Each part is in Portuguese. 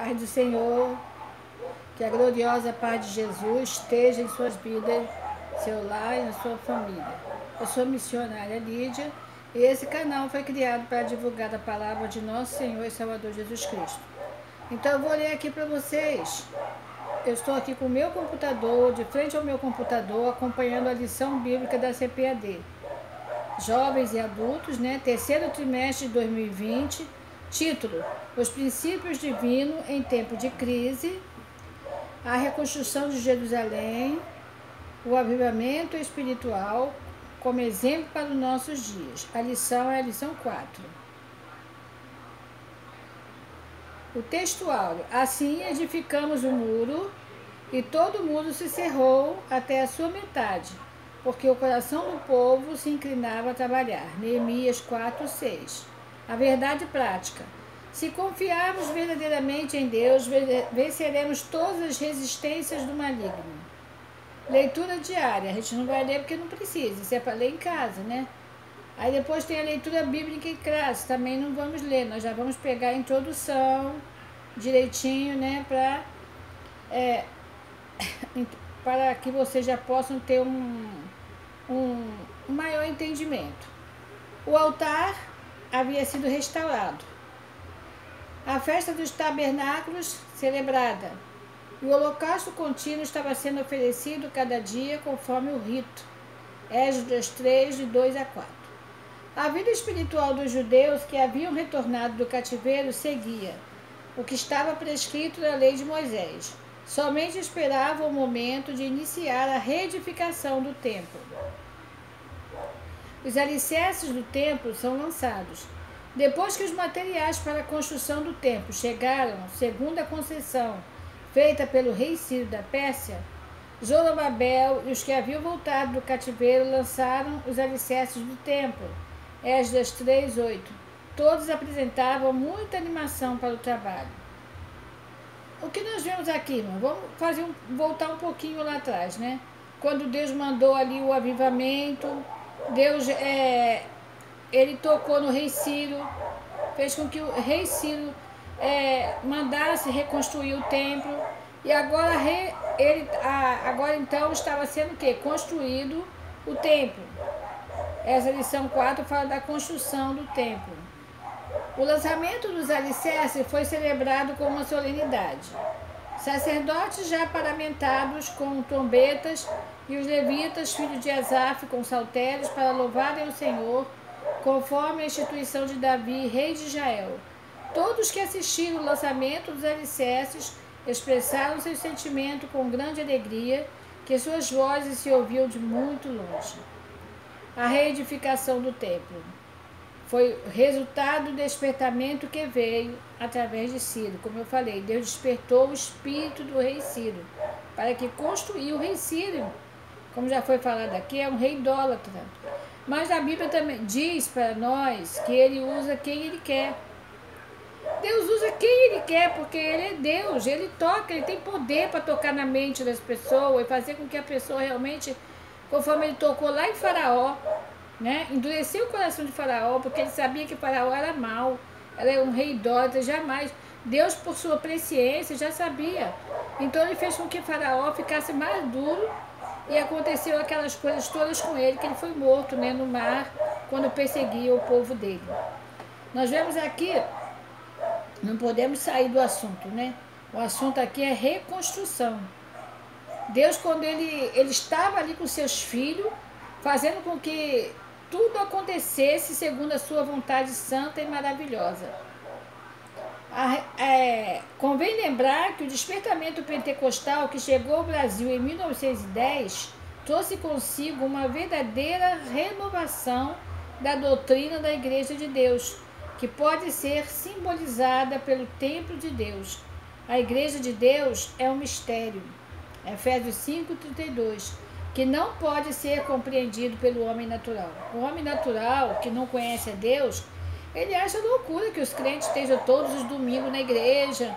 paz do Senhor, que a gloriosa paz de Jesus esteja em suas vidas, seu lar e na sua família. Eu sou missionária Lídia e esse canal foi criado para divulgar a palavra de nosso Senhor e Salvador Jesus Cristo. Então eu vou ler aqui para vocês. Eu estou aqui com o meu computador, de frente ao meu computador, acompanhando a lição bíblica da CPAD. Jovens e adultos, terceiro trimestre de 2020, título: Os princípios divinos em tempo de crise, a reconstrução de Jerusalém, o avivamento espiritual como exemplo para os nossos dias. A lição é a lição 4. O textuário: assim edificamos o muro e todo o muro se cerrou até a sua metade, porque o coração do povo se inclinava a trabalhar. Neemias 4:6. A verdade prática: se confiarmos verdadeiramente em Deus, venceremos todas as resistências do maligno. Leitura diária: a gente não vai ler porque não precisa, isso é para ler em casa, Aí depois tem a leitura bíblica em classe, também não vamos ler, nós já vamos pegar a introdução direitinho, para que vocês já possam ter um maior entendimento. O altar havia sido restaurado. A festa dos tabernáculos celebrada. E o holocausto contínuo estava sendo oferecido cada dia conforme o rito. Esdras 3, de 2 a 4. A vida espiritual dos judeus que haviam retornado do cativeiro seguia o que estava prescrito na lei de Moisés. Somente esperavam o momento de iniciar a reedificação do templo. Os alicerces do templo são lançados. Depois que os materiais para a construção do templo chegaram, segundo a concessão feita pelo rei Ciro da Pérsia, Zorobabel e os que haviam voltado do cativeiro lançaram os alicerces do templo. Esdras 3:8. Todos apresentavam muita animação para o trabalho. O que nós vemos aqui, irmão? Vamos voltar um pouquinho lá atrás, Quando Deus mandou ali o avivamento, Deus ele tocou no rei Ciro, fez com que o rei Ciro mandasse reconstruir o templo, e agora então estava sendo o quê? Construído o templo. Essa lição 4 fala da construção do templo. O lançamento dos alicerces foi celebrado com uma solenidade. Sacerdotes já paramentados com trombetas e os levitas, filhos de Asaf, com saltérios, para louvarem o Senhor, conforme a instituição de Davi, rei de Israel. Todos que assistiram o lançamento dos alicerces expressaram seu sentimento com grande alegria, que suas vozes se ouviam de muito longe. A reedificação do templo foi resultado do despertamento que veio através de Ciro. Como eu falei, Deus despertou o espírito do rei Ciro para que construiu o rei Ciro. Como já foi falado aqui, é um rei idólatra. Mas a Bíblia também diz para nós que ele usa quem ele quer. Deus usa quem ele quer, porque ele é Deus, ele toca, ele tem poder para tocar na mente das pessoas e fazer com que a pessoa realmente, conforme ele tocou lá em Faraó, endureceu o coração de Faraó, porque ele sabia que Faraó era mau, ela é um rei idólatra, jamais. Deus, por sua presciência, já sabia. Então ele fez com que Faraó ficasse mais duro, e aconteceu aquelas coisas todas com ele, que ele foi morto no mar, quando perseguia o povo dele. Nós vemos aqui, não podemos sair do assunto, O assunto aqui é reconstrução. Deus, quando ele estava ali com seus filhos, fazendo com que tudo acontecesse segundo a sua vontade santa e maravilhosa. Convém lembrar que o despertamento pentecostal que chegou ao Brasil em 1910 trouxe consigo uma verdadeira renovação da doutrina da Igreja de Deus, que pode ser simbolizada pelo templo de Deus. A Igreja de Deus é um mistério, Efésios 5:32, que não pode ser compreendido pelo homem natural. O homem natural, que não conhece a Deus, ele acha loucura que os crentes estejam todos os domingos na igreja.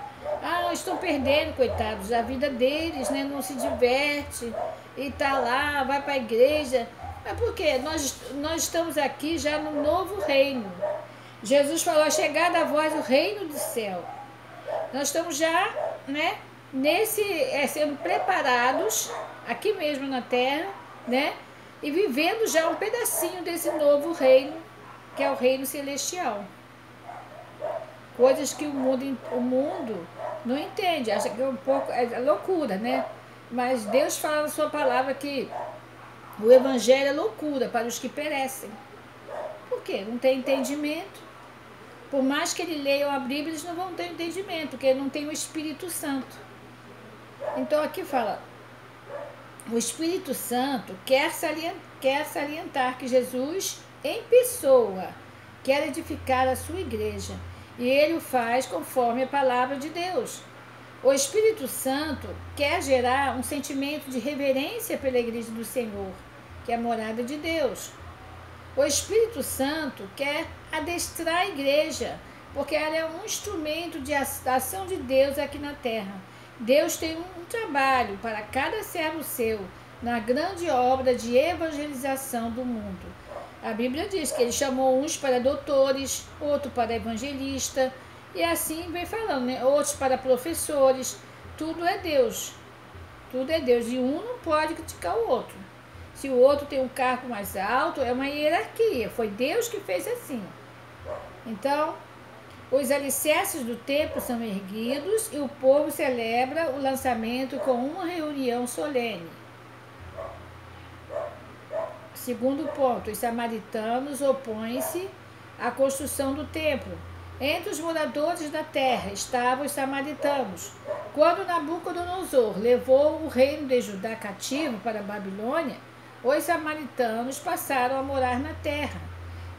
Estão perdendo, coitados, a vida deles, não se diverte, e tá lá, vai para a igreja. Mas por quê? Nós estamos aqui já no novo reino. Jesus falou: chegada a vós o reino do céu. Nós estamos já, né, sendo preparados aqui mesmo na Terra, né, e vivendo já um pedacinho desse novo reino, que é o reino celestial. Coisas que o mundo não entende, acha que é loucura, né? Mas Deus fala na sua palavra que o evangelho é loucura para os que perecem. Por quê? Não tem entendimento. Por mais que eles leiam a Bíblia, eles não vão ter entendimento, porque não tem o Espírito Santo. Então aqui fala, o Espírito Santo quer salientar que Jesus, em pessoa, quer edificar a sua igreja. E ele o faz conforme a palavra de Deus. O Espírito Santo quer gerar um sentimento de reverência pela igreja do Senhor, que é a morada de Deus. O Espírito Santo quer adestrar a igreja, porque ela é um instrumento de ação de Deus aqui na terra. Deus tem um trabalho para cada servo seu na grande obra de evangelização do mundo. A Bíblia diz que ele chamou uns para doutores, outros para evangelistas, e assim vem falando, né? Outros para professores. Tudo é Deus. Tudo é Deus. E um não pode criticar o outro. Se o outro tem um cargo mais alto, é uma hierarquia. Foi Deus que fez assim. Então, os alicerces do templo são erguidos e o povo celebra o lançamento com uma reunião solene. Segundo ponto, os samaritanos opõem-se à construção do templo. Entre os moradores da terra estavam os samaritanos. Quando Nabucodonosor levou o reino de Judá cativo para a Babilônia, os samaritanos passaram a morar na terra.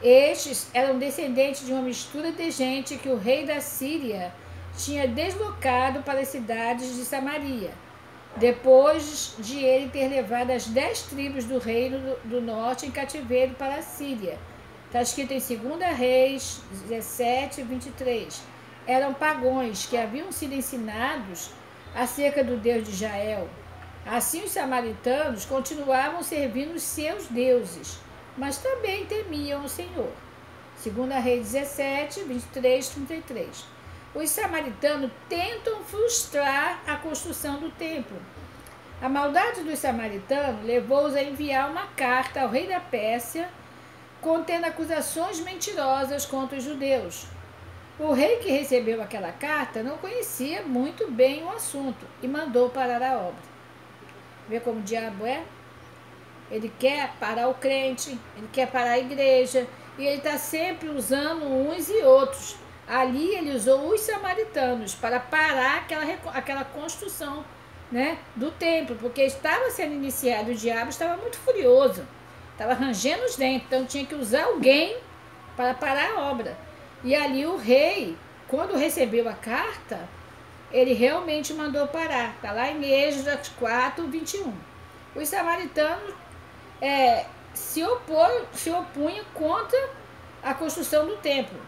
Estes eram descendentes de uma mistura de gente que o rei da Síria tinha deslocado para as cidades de Samaria, depois de ele ter levado as 10 tribos do reino do norte em cativeiro para a Síria. Está escrito em 2 Reis 17, 23. Eram pagões que haviam sido ensinados acerca do Deus de Israel. Assim os samaritanos continuavam servindo os seus deuses, mas também temiam o Senhor. 2 Reis 17, 23, 33. Os samaritanos tentam frustrar a construção do templo. A maldade dos samaritanos levou-os a enviar uma carta ao rei da Pérsia, contendo acusações mentirosas contra os judeus. O rei que recebeu aquela carta não conhecia muito bem o assunto e mandou parar a obra. Vê como o diabo é? Ele quer parar o crente, ele quer parar a igreja, e ele está sempre usando uns e outros. Ali ele usou os samaritanos para parar aquela construção, né, do templo, porque estava sendo iniciado, o diabo estava muito furioso, estava rangendo os dentes, então tinha que usar alguém para parar a obra. E ali o rei, quando recebeu a carta, ele realmente mandou parar. Está lá em Êxodo 4, 21. Os samaritanos se opunham contra a construção do templo.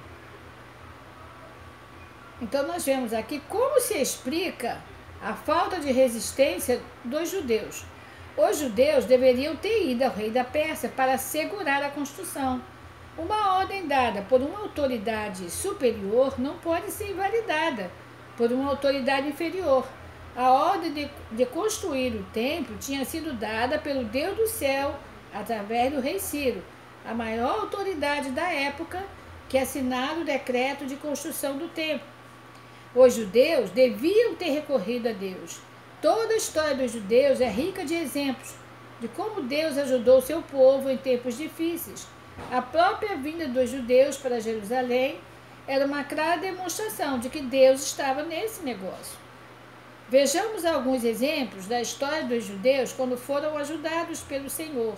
Então nós vemos aqui como se explica a falta de resistência dos judeus. Os judeus deveriam ter ido ao rei da Pérsia para assegurar a construção. Uma ordem dada por uma autoridade superior não pode ser invalidada por uma autoridade inferior. A ordem de construir o templo tinha sido dada pelo Deus do céu através do rei Ciro, a maior autoridade da época, que assinara o decreto de construção do templo. Os judeus deviam ter recorrido a Deus. Toda a história dos judeus é rica de exemplos de como Deus ajudou seu povo em tempos difíceis. A própria vinda dos judeus para Jerusalém era uma clara demonstração de que Deus estava nesse negócio. Vejamos alguns exemplos da história dos judeus quando foram ajudados pelo Senhor.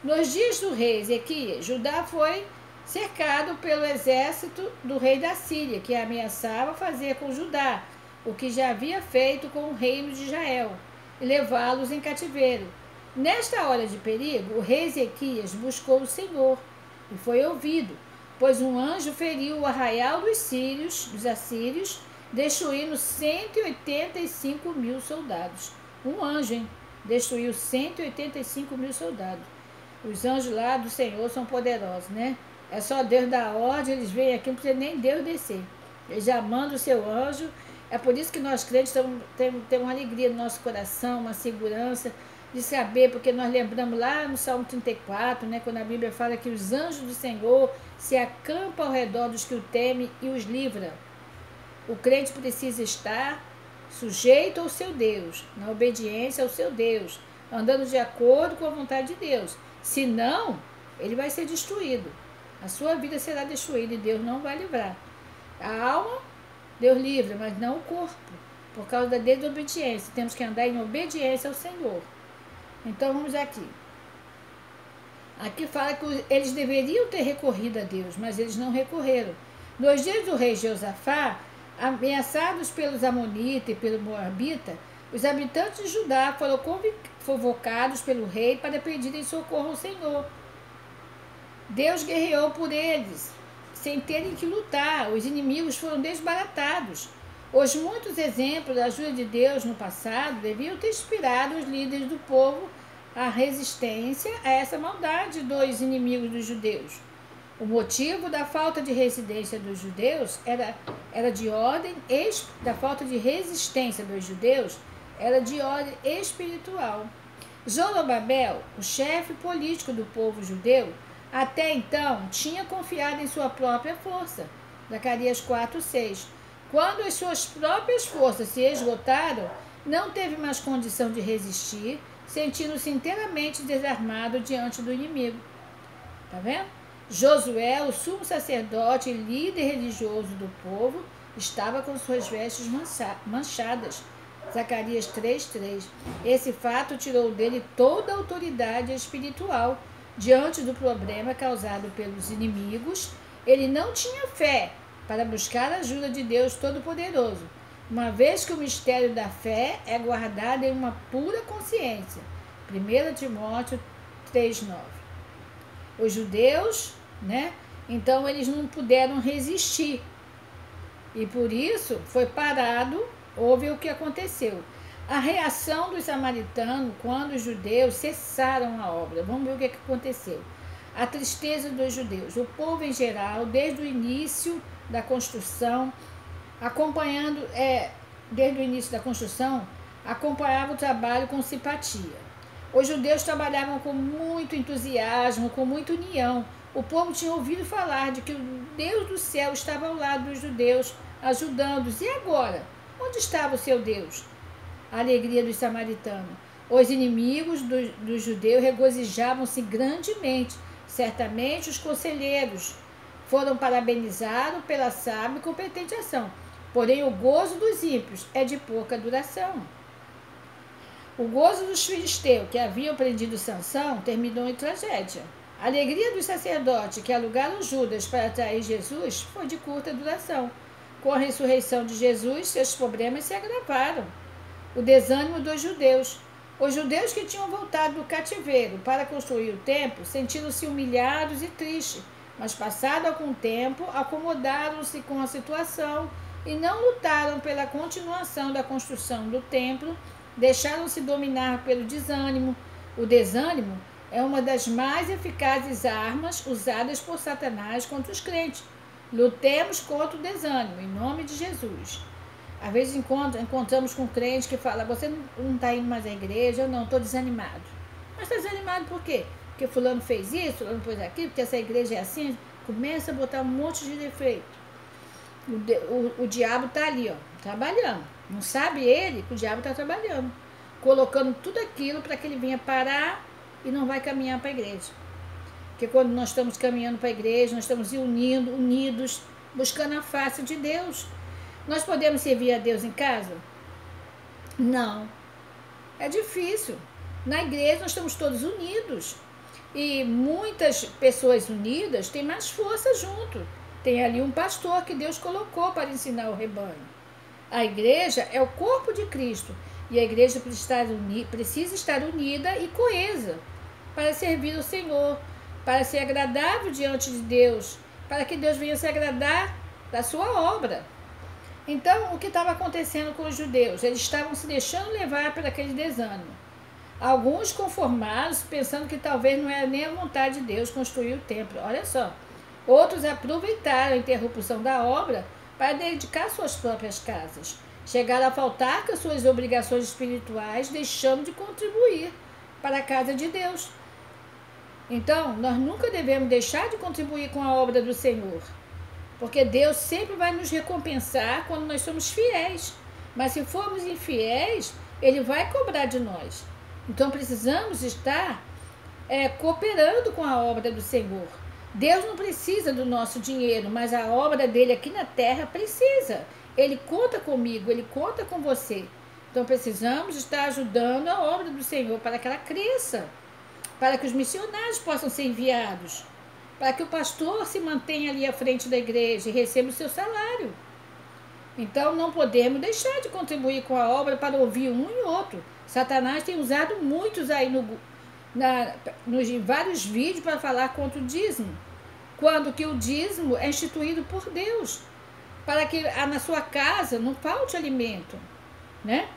Nos dias do rei Ezequias, Judá foi cercado pelo exército do rei da Síria, que ameaçava fazer com Judá o que já havia feito com o reino de Israel, e levá-los em cativeiro. Nesta hora de perigo, o rei Ezequias buscou o Senhor e foi ouvido, pois um anjo feriu o arraial dos assírios, destruindo 185 mil soldados. Um anjo, hein? Destruiu 185 mil soldados. Os anjos lá do Senhor são poderosos, né? É só Deus dar ordem, eles vêm aqui, não precisa nem Deus descer. Ele já manda o seu anjo É por isso que nós crentes temos uma alegria no nosso coração, uma segurança de saber, porque nós lembramos lá no Salmo 34, né, quando a Bíblia fala que os anjos do Senhor se acampam ao redor dos que o temem e os livra. O crente precisa estar sujeito ao seu Deus, na obediência ao seu Deus, andando de acordo com a vontade de Deus. Senão, ele vai ser destruído. A sua vida será destruída e Deus não vai livrar. A alma, Deus livra, mas não o corpo, por causa da desobediência. Temos que andar em obediência ao Senhor. Então, vamos aqui. Aqui fala que eles deveriam ter recorrido a Deus, mas eles não recorreram. Nos dias do rei Josafá, ameaçados pelos amonitas e pelo moabita, os habitantes de Judá foram convocados pelo rei para pedirem socorro ao Senhor. Deus guerreou por eles, sem terem que lutar. Os inimigos foram desbaratados. Os muitos exemplos da ajuda de Deus no passado deviam ter inspirado os líderes do povo à resistência a essa maldade dos inimigos dos judeus. O motivo da falta de resistência dos judeus era de ordem espiritual. Zorobabel, o chefe político do povo judeu, até então tinha confiado em sua própria força. Zacarias 4:6. Quando as suas próprias forças se esgotaram, não teve mais condição de resistir, sentindo-se inteiramente desarmado diante do inimigo. Tá vendo? Josué, o sumo sacerdote e líder religioso do povo, estava com suas vestes manchadas. Zacarias 3:3. Esse fato tirou dele toda a autoridade espiritual. Diante do problema causado pelos inimigos, ele não tinha fé para buscar a ajuda de Deus Todo-Poderoso, uma vez que o mistério da fé é guardado em uma pura consciência. 1 Timóteo 3:9. Os judeus, né? Então eles não puderam resistir. E por isso foi parado, houve o que aconteceu. A reação dos samaritanos quando os judeus cessaram a obra. Vamos ver o que aconteceu. A tristeza dos judeus. O povo em geral, desde o início da construção, acompanhava o trabalho com simpatia. Os judeus trabalhavam com muito entusiasmo, com muita união. O povo tinha ouvido falar de que o Deus do céu estava ao lado dos judeus, ajudando-os. E agora? Onde estava o seu Deus? A alegria dos samaritanos. Os inimigos dos judeus regozijavam-se grandemente. Certamente os conselheiros foram parabenizados pela sábia e competente ação. Porém, o gozo dos ímpios é de pouca duração. O gozo dos filisteus, que haviam prendido Sansão, terminou em tragédia. A alegria dos sacerdotes, que alugaram Judas para atrair Jesus, foi de curta duração. Com a ressurreição de Jesus, seus problemas se agravaram. O desânimo dos judeus. Os judeus que tinham voltado do cativeiro para construir o templo sentiram-se humilhados e tristes, mas passado algum tempo, acomodaram-se com a situação e não lutaram pela continuação da construção do templo, deixaram-se dominar pelo desânimo. O desânimo é uma das mais eficazes armas usadas por Satanás contra os crentes. Lutemos contra o desânimo, em nome de Jesus. Às vezes encontramos com crentes que falam: você não está indo mais à igreja, eu não, estou desanimado. Mas está desanimado por quê? Porque fulano fez isso, fulano fez aquilo, porque essa igreja é assim. Começa a botar um monte de defeito. O diabo está ali, ó, trabalhando. Não sabe ele que o diabo está trabalhando, colocando tudo aquilo para que ele venha parar e não vai caminhar para a igreja. Porque quando nós estamos caminhando para a igreja, nós estamos unidos, buscando a face de Deus. Nós podemos servir a Deus em casa? Não. É difícil. Na igreja nós estamos todos unidos. E muitas pessoas unidas têm mais força junto. Tem ali um pastor que Deus colocou para ensinar o rebanho. A igreja é o corpo de Cristo. E a igreja precisa estar unida e coesa para servir o Senhor, para ser agradável diante de Deus, para que Deus venha se agradar da sua obra. Então, o que estava acontecendo com os judeus? Eles estavam se deixando levar por aquele desânimo. Alguns conformaram-se, pensando que talvez não era nem a vontade de Deus construir o templo. Olha só. Outros aproveitaram a interrupção da obra para dedicar suas próprias casas. chegaram a faltar com as suas obrigações espirituais, deixando de contribuir para a casa de Deus. Então, nós nunca devemos deixar de contribuir com a obra do Senhor, porque Deus sempre vai nos recompensar quando nós somos fiéis. Mas se formos infiéis, Ele vai cobrar de nós. Então, precisamos estar cooperando com a obra do Senhor. Deus não precisa do nosso dinheiro, mas a obra dele aqui na terra precisa. Ele conta comigo, ele conta com você. Então precisamos estar ajudando a obra do Senhor para que ela cresça, para que os missionários possam ser enviados, para que o pastor se mantenha ali à frente da igreja e receba o seu salário. Então não podemos deixar de contribuir com a obra para ouvir um e outro. Satanás tem usado muitos aí nos vários vídeos para falar contra o dízimo, quando que o dízimo é instituído por Deus, para que na sua casa não falte alimento, né?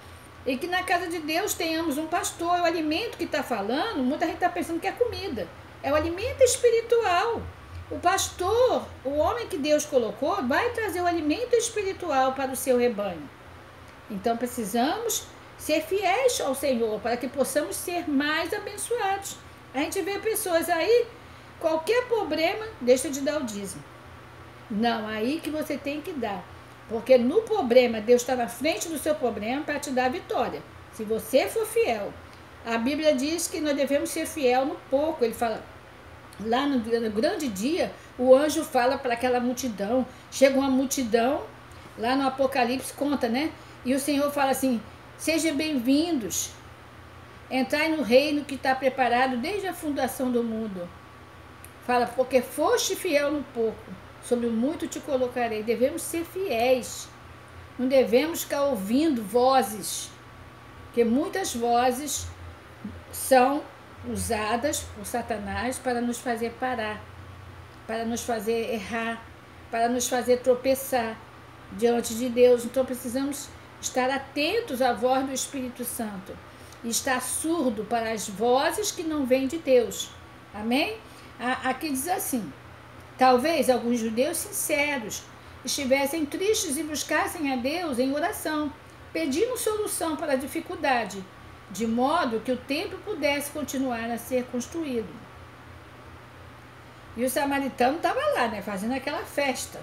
E que na casa de Deus tenhamos um pastor. O alimento que está falando, muita gente está pensando que é comida, é o alimento espiritual. O pastor, o homem que Deus colocou, vai trazer o alimento espiritual para o seu rebanho. Então precisamos ser fiéis ao Senhor para que possamos ser mais abençoados. A gente vê pessoas aí, qualquer problema, deixa de dar o dízimo. Não, aí que você tem que dar. Porque no problema, Deus está na frente do seu problema para te dar a vitória. Se você for fiel. A Bíblia diz que nós devemos ser fiel no pouco. Ele fala, lá no grande dia, o anjo fala para aquela multidão. Chega uma multidão, lá no Apocalipse conta, né? E o Senhor fala assim, sejam bem-vindos. Entrai no reino que está preparado desde a fundação do mundo. Fala, porque foste fiel no pouco, sobre o muito te colocarei. Devemos ser fiéis. Não devemos ficar ouvindo vozes, porque muitas vozes são usadas por Satanás para nos fazer parar, para nos fazer errar, para nos fazer tropeçar diante de Deus. Então precisamos estar atentos à voz do Espírito Santo e estar surdo para as vozes que não vêm de Deus. Amém? Aqui diz assim, talvez alguns judeus sinceros estivessem tristes e buscassem a Deus em oração, pedindo solução para a dificuldade, de modo que o templo pudesse continuar a ser construído. E o samaritano estava lá, né, fazendo aquela festa.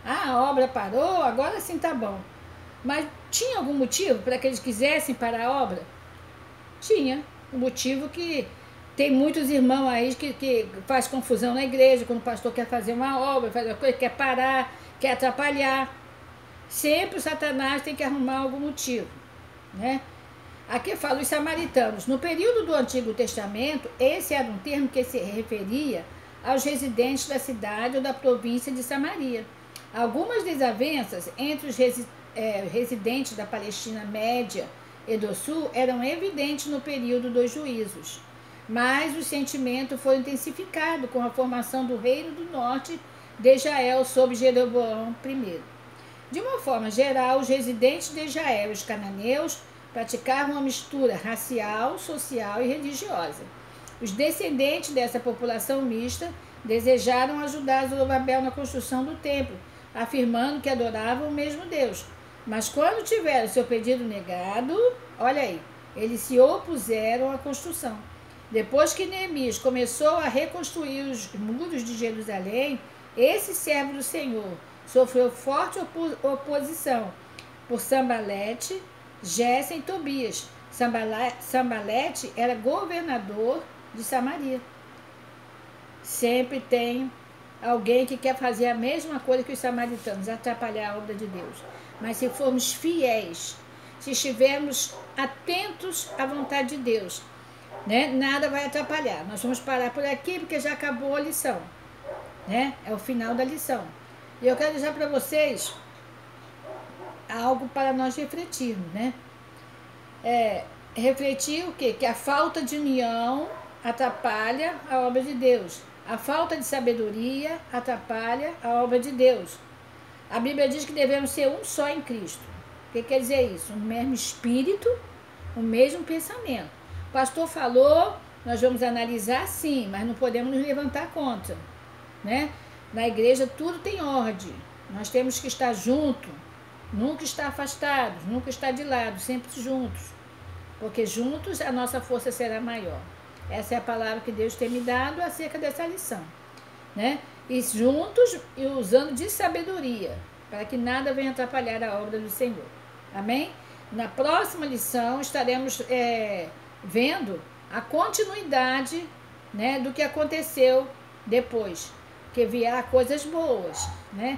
A obra parou, agora sim tá bom. Mas tinha algum motivo para que eles quisessem parar a obra? Tinha. Um motivo que tem muitos irmãos aí que faz confusão na igreja, quando o pastor quer fazer uma obra, faz uma coisa, quer parar, quer atrapalhar. Sempre o Satanás tem que arrumar algum motivo, né? Aqui fala os samaritanos. No período do Antigo Testamento, esse era um termo que se referia aos residentes da cidade ou da província de Samaria. Algumas desavenças entre os residentes da Palestina Média e do Sul eram evidentes no período dos juízos, mas o sentimento foi intensificado com a formação do Reino do Norte de Israel sob Jeroboão I. De uma forma geral, os residentes de Israel e os cananeus praticavam uma mistura racial, social e religiosa. Os descendentes dessa população mista desejaram ajudar Zorobabel na construção do templo, afirmando que adoravam o mesmo Deus. Mas quando tiveram seu pedido negado, olha aí, eles se opuseram à construção. Depois que Neemias começou a reconstruir os muros de Jerusalém, esse servo do Senhor sofreu forte oposição por Sambalete, Gessem e Tobias. Sambalete era governador de Samaria. Sempre tem alguém que quer fazer a mesma coisa que os samaritanos, atrapalhar a obra de Deus. Mas se formos fiéis, se estivermos atentos à vontade de Deus, né, nada vai atrapalhar. Nós vamos parar por aqui porque já acabou a lição, né? É o final da lição. E eu quero dizer para vocês algo para nós refletirmos, né? Refletir o quê? Que a falta de união atrapalha a obra de Deus. A falta de sabedoria atrapalha a obra de Deus. A Bíblia diz que devemos ser um só em Cristo. O que quer dizer isso? Um mesmo espírito, o mesmo pensamento. O pastor falou, nós vamos analisar sim, mas não podemos nos levantar contra, né? Na igreja tudo tem ordem. Nós temos que estar junto, Nunca estar afastados, nunca estar de lado, sempre juntos. Porque juntos a nossa força será maior. Essa é a palavra que Deus tem me dado acerca dessa lição, né? E juntos e usando de sabedoria, para que nada venha atrapalhar a obra do Senhor. Amém? Na próxima lição estaremos vendo a continuidade, né, do que aconteceu depois, que virá coisas boas, né?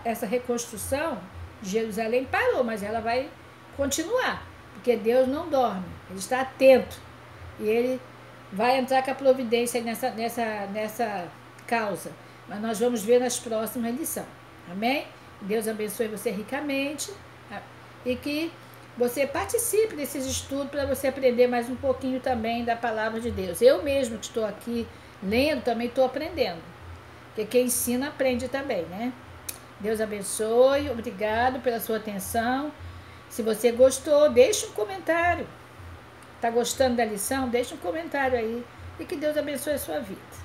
Essa reconstrução de Jerusalém parou, mas ela vai continuar, porque Deus não dorme, Ele está atento e Ele vai entrar com a providência nessa causa. Mas nós vamos ver nas próximas lições. Amém? Deus abençoe você ricamente e que você participe desses estudos para você aprender mais um pouquinho também da palavra de Deus. Eu mesmo que estou aqui lendo, também estou aprendendo. Porque quem ensina aprende também, né? Deus abençoe, obrigado pela sua atenção. Se você gostou, deixe um comentário. Está gostando da lição? Deixe um comentário aí. E que Deus abençoe a sua vida.